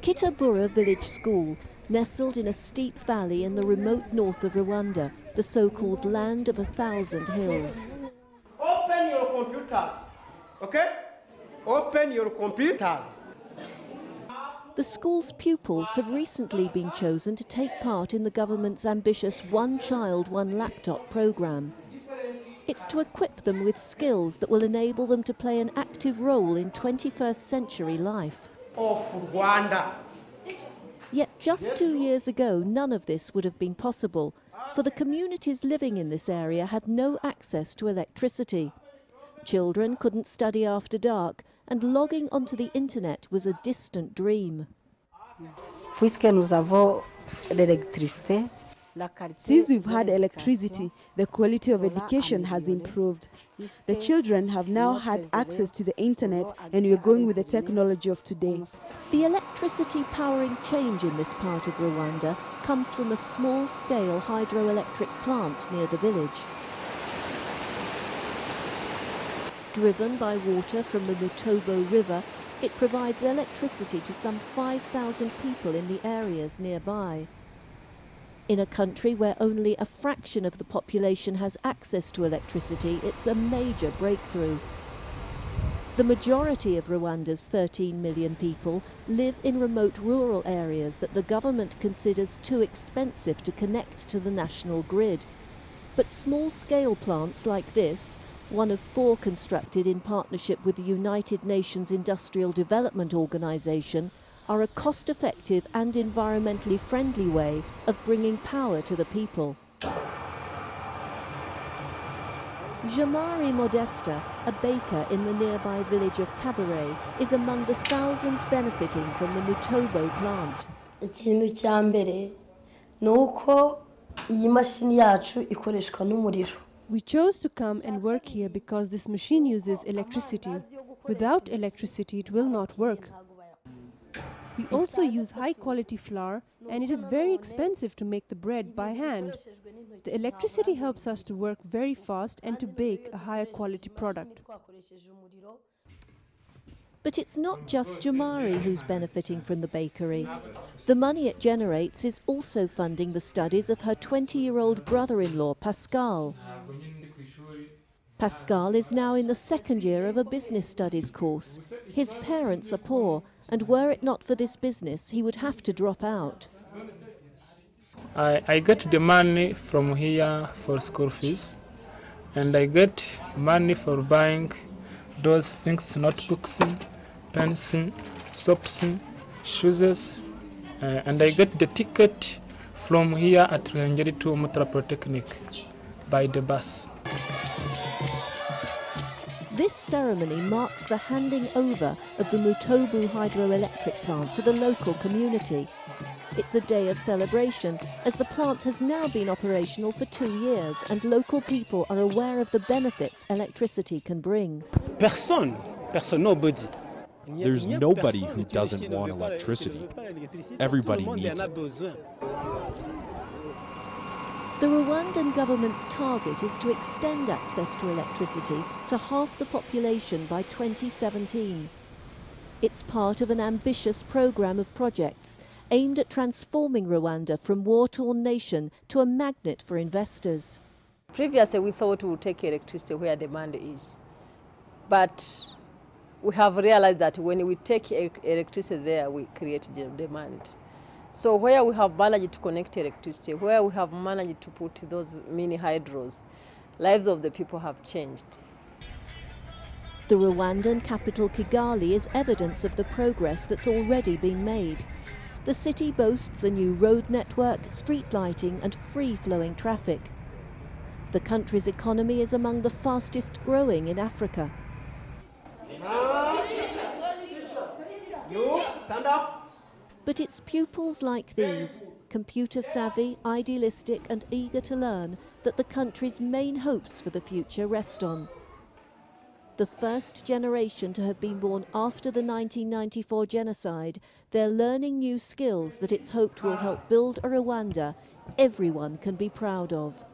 Kitabura village school, nestled in a steep valley in the remote north of Rwanda, the so-called land of 1,000 hills. Open your computers, okay? Open your computers. The school's pupils have recently been chosen to take part in the government's ambitious One Child, One Laptop programme. It's to equip them with skills that will enable them to play an active role in 21st century life. Of Rwanda. Yet just 2 years ago, none of this would have been possible, for the communities living in this area had no access to electricity. Children couldn't study after dark, and logging onto the internet was a distant dream. Since we've had electricity, the quality of education has improved. The children have now had access to the internet, and we're going with the technology of today. The electricity powering change in this part of Rwanda comes from a small-scale hydroelectric plant near the village. Driven by water from the Mutobo River, it provides electricity to some 5,000 people in the areas nearby. In a country where only a fraction of the population has access to electricity, it's a major breakthrough. The majority of Rwanda's 13 million people live in remote rural areas that the government considers too expensive to connect to the national grid. But small-scale plants like this, one of 4 constructed in partnership with the United Nations Industrial Development Organization, are a cost-effective and environmentally friendly way of bringing power to the people. Jamari Modesta, a baker in the nearby village of Kabare, is among the thousands benefiting from the Mutobo plant. Ikintu cya mbere nuko iyi mashini yacu ikoreshwa n'umuriro. We chose to come and work here because this machine uses electricity. Without electricity, it will not work. We also use high-quality flour, and it is very expensive to make the bread by hand. The electricity helps us to work very fast and to bake a higher quality product. But it's not just Jamari who's benefiting from the bakery. The money it generates is also funding the studies of her 20-year-old brother-in-law, Pascal. Pascal is now in the 2nd year of a business studies course. His parents are poor, and were it not for this business, he would have to drop out. I get the money from here for school fees, and I get money for buying those things, notebooks, pens, soaps, shoes, and I get the ticket from here at Ruhengeri to Mutara Polytechnic by the bus. This ceremony marks the handing over of the Mutobo hydroelectric plant to the local community. It's a day of celebration, as the plant has now been operational for 2 years and local people are aware of the benefits electricity can bring. Nobody. There's nobody who doesn't want electricity. Everybody needs it. The Rwandan government's target is to extend access to electricity to half the population by 2017. It's part of an ambitious programme of projects aimed at transforming Rwanda from war-torn nation to a magnet for investors. Previously, we thought we would take electricity where demand is. But we have realized that when we take electricity there, we create demand. So where we have managed to connect electricity, where we have managed to put those mini hydros, lives of the people have changed. The Rwandan capital Kigali is evidence of the progress that's already been made. The city boasts a new road network, street lighting and free-flowing traffic. The country's economy is among the fastest growing in Africa. You stand up. But it's pupils like these, computer-savvy, idealistic and eager to learn, that the country's main hopes for the future rest on. The first generation to have been born after the 1994 genocide, they're learning new skills that it's hoped will help build a Rwanda everyone can be proud of.